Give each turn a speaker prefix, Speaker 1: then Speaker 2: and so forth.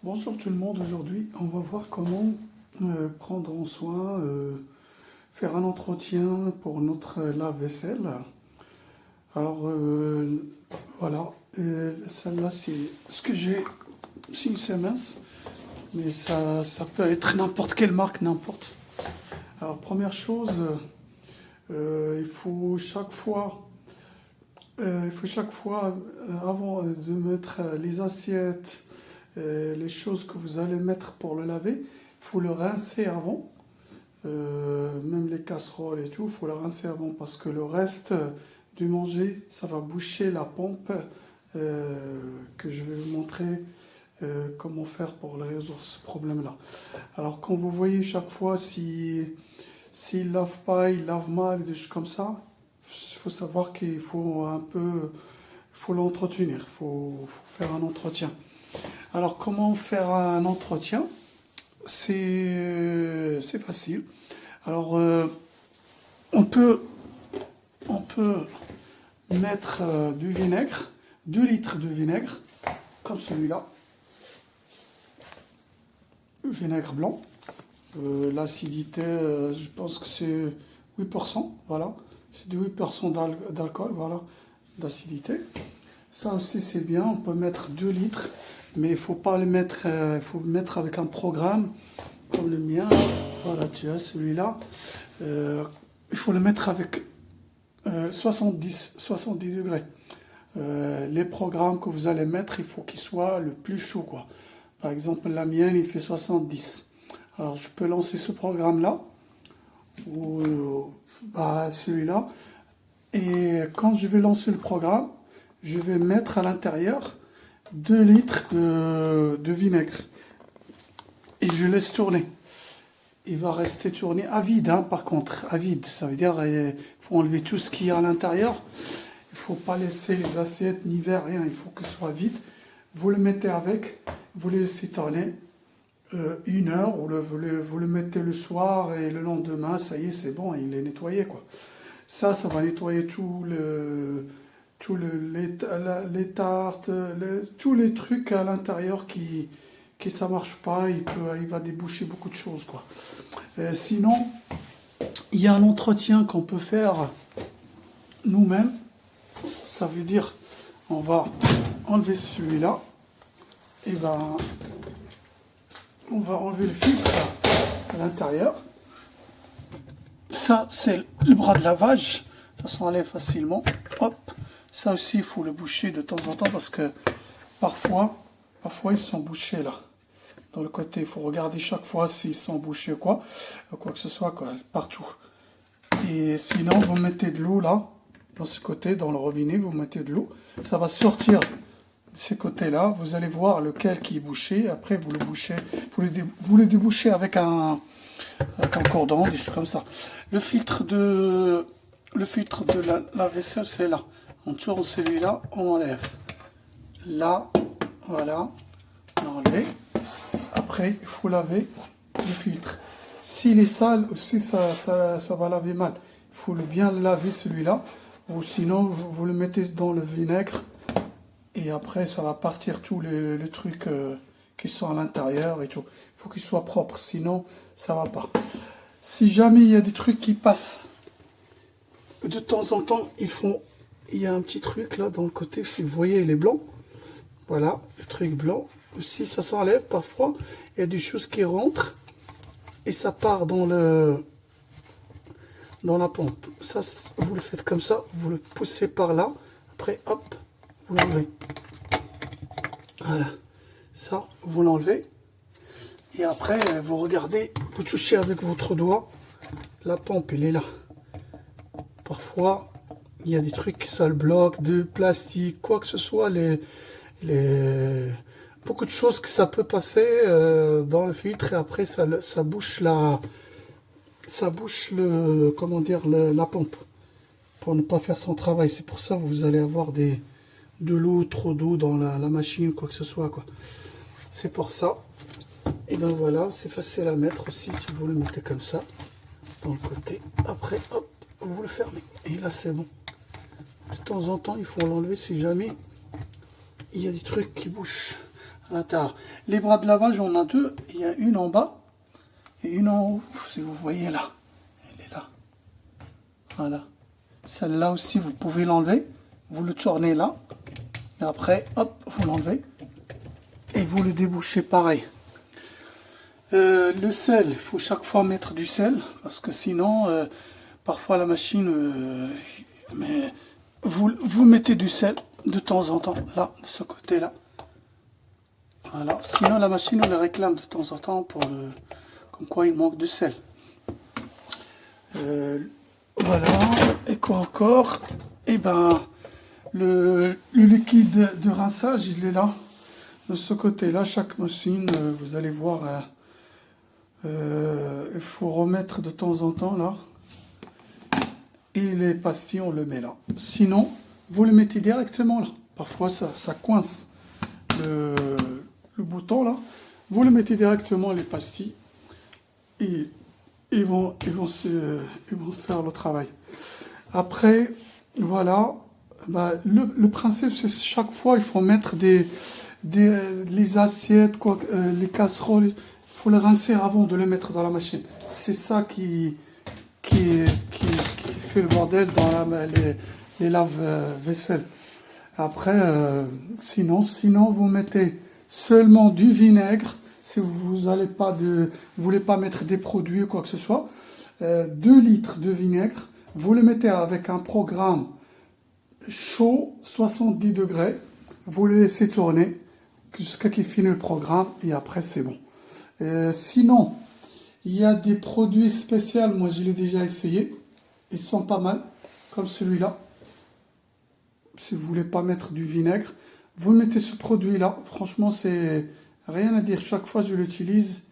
Speaker 1: Bonjour tout le monde, aujourd'hui on va voir comment prendre en soin, faire un entretien pour notre lave-vaisselle. Alors voilà, celle-là c'est ce que j'ai, c'est une Siemens, mais ça peut être n'importe quelle marque, n'importe. Alors première chose, il faut chaque fois, avant de mettre les assiettes, les choses que vous allez mettre pour le laver, il faut le rincer avant. Même les casseroles et tout, il faut le rincer avant parce que le reste du manger, ça va boucher la pompe que je vais vous montrer comment faire pour résoudre ce problème-là. Alors quand vous voyez chaque fois s'il lave pas, il lave mal, des choses comme ça, il faut savoir qu'il faut un peu, il faut l'entretenir, il faut faire un entretien. Alors, comment faire un entretien? C'est facile. Alors, on peut, on peut mettre du vinaigre, 2 litres de vinaigre, comme celui-là, vinaigre blanc. L'acidité, je pense que c'est 8%, voilà. C'est de 8% d'alcool, voilà, d'acidité. Ça aussi c'est bien, on peut mettre 2 litres, mais il faut pas le mettre, il faut le mettre avec un programme comme le mien. Voilà, tu as celui-là. Il faut le mettre avec 70 degrés. Les programmes que vous allez mettre, il faut qu'ils soient le plus chaud, quoi. Par exemple, la mienne, il fait 70. Alors, je peux lancer ce programme-là, ou celui-là. Et quand je vais lancer le programme, je vais mettre à l'intérieur 2 litres de vinaigre. Et je laisse tourner. Il va rester tourné à vide, hein, par contre, à vide. Ça veut dire qu'il faut enlever tout ce qu'il y a à l'intérieur. Il ne faut pas laisser les assiettes, ni verre, rien. Il faut que ce soit vide. Vous le mettez avec, vous le laissez tourner 1 heure, ou vous le mettez le soir et le lendemain, ça y est, c'est bon, il est nettoyé, quoi. Ça va nettoyer les tartes, tous les trucs à l'intérieur qui ça marche pas, il va déboucher beaucoup de choses, quoi. Sinon, il y a un entretien qu'on peut faire nous-mêmes. Ça veut dire, on va enlever celui-là, et ben, on va enlever le filtre à l'intérieur. Ça, c'est le bras de lavage. Ça s'enlève facilement. Hop. Ça aussi, il faut le boucher de temps en temps parce que parfois ils sont bouchés là. Dans le côté, il faut regarder chaque fois s'ils sont bouchés ou quoi que ce soit, quoi, partout. Et sinon, vous mettez de l'eau là, dans ce côté, dans le robinet, vous mettez de l'eau. Ça va sortir de ces côtés-là. Vous allez voir lequel qui est bouché. Après, vous le bouchez, vous le débouchez avec un cordon, des choses comme ça. Le filtre de la vaisselle, c'est là. On tourne celui-là, on enlève. Là, voilà, on enlève. Après, il faut laver le filtre. S'il est sale aussi, ça va laver mal. Il faut bien le laver celui-là. Ou sinon, vous le mettez dans le vinaigre. Et après, ça va partir tous les trucs qui sont à l'intérieur et tout. Il faut qu'il soit propre, sinon, ça va pas. Si jamais il y a des trucs qui passent, de temps en temps, il y a un petit truc là dans le côté, si vous voyez, il est blanc. Voilà, le truc blanc. Aussi, ça s'enlève parfois. Il y a des choses qui rentrent et ça part dans la pompe. Ça, vous le faites comme ça, vous le poussez par là. Après, hop, vous l'enlevez. Voilà. Ça, vous l'enlevez. Et après, vous regardez, vous touchez avec votre doigt. La pompe, elle est là. Parfois, il y a des trucs, ça le bloque, de plastique, quoi que ce soit, beaucoup de choses que ça peut passer dans le filtre et après ça bouche comment dire, la pompe pour ne pas faire son travail. C'est pour ça que vous allez avoir de l'eau, trop d'eau dans la machine, quoi que ce soit, quoi. C'est pour ça. Et ben voilà, c'est facile à mettre aussi. Vous le mettez comme ça dans le côté. Après, hop, vous le fermez. Et là, c'est bon. De temps en temps, il faut l'enlever si jamais il y a des trucs qui bougent. à l'intérieur. Les bras de lavage, on a deux. Il y a une en bas et une en haut. Si vous voyez là, elle est là. Voilà. Celle-là aussi, vous pouvez l'enlever. Vous le tournez là. Et après, hop, vous l'enlevez. Et vous le débouchez pareil. Le sel, il faut chaque fois mettre du sel. Parce que sinon, parfois la machine... mais vous mettez du sel de temps en temps. Là, de ce côté-là. Voilà. Sinon, la machine, on le réclame de temps en temps pour le... Comme quoi, il manque de sel. Voilà. Et quoi encore? Eh ben, le liquide de rinçage, il est là. De ce côté-là, chaque machine, vous allez voir, il faut remettre de temps en temps là. Et les pastilles, on le met là. Sinon, vous le mettez directement là. Parfois, ça coince le bouton là. Vous le mettez directement les pastilles. Et ils vont faire le travail. Après, voilà. Bah, le principe, c'est chaque fois, il faut mettre les assiettes, les casseroles, il faut les rincer avant de les mettre dans la machine. C'est ça qui fait le bordel dans les lave-vaisselle. Après, sinon, vous mettez seulement du vinaigre. Si vous voulez pas mettre des produits ou quoi que ce soit, 2 litres de vinaigre, vous le mettez avec un programme chaud, 70 degrés, vous le laissez tourner jusqu'à qu'il finisse le programme et après c'est bon. Sinon, il y a des produits spéciaux, moi je l'ai déjà essayé, ils sont pas mal, comme celui-là. Si vous voulez pas mettre du vinaigre, vous mettez ce produit-là, franchement c'est rien à dire, chaque fois je l'utilise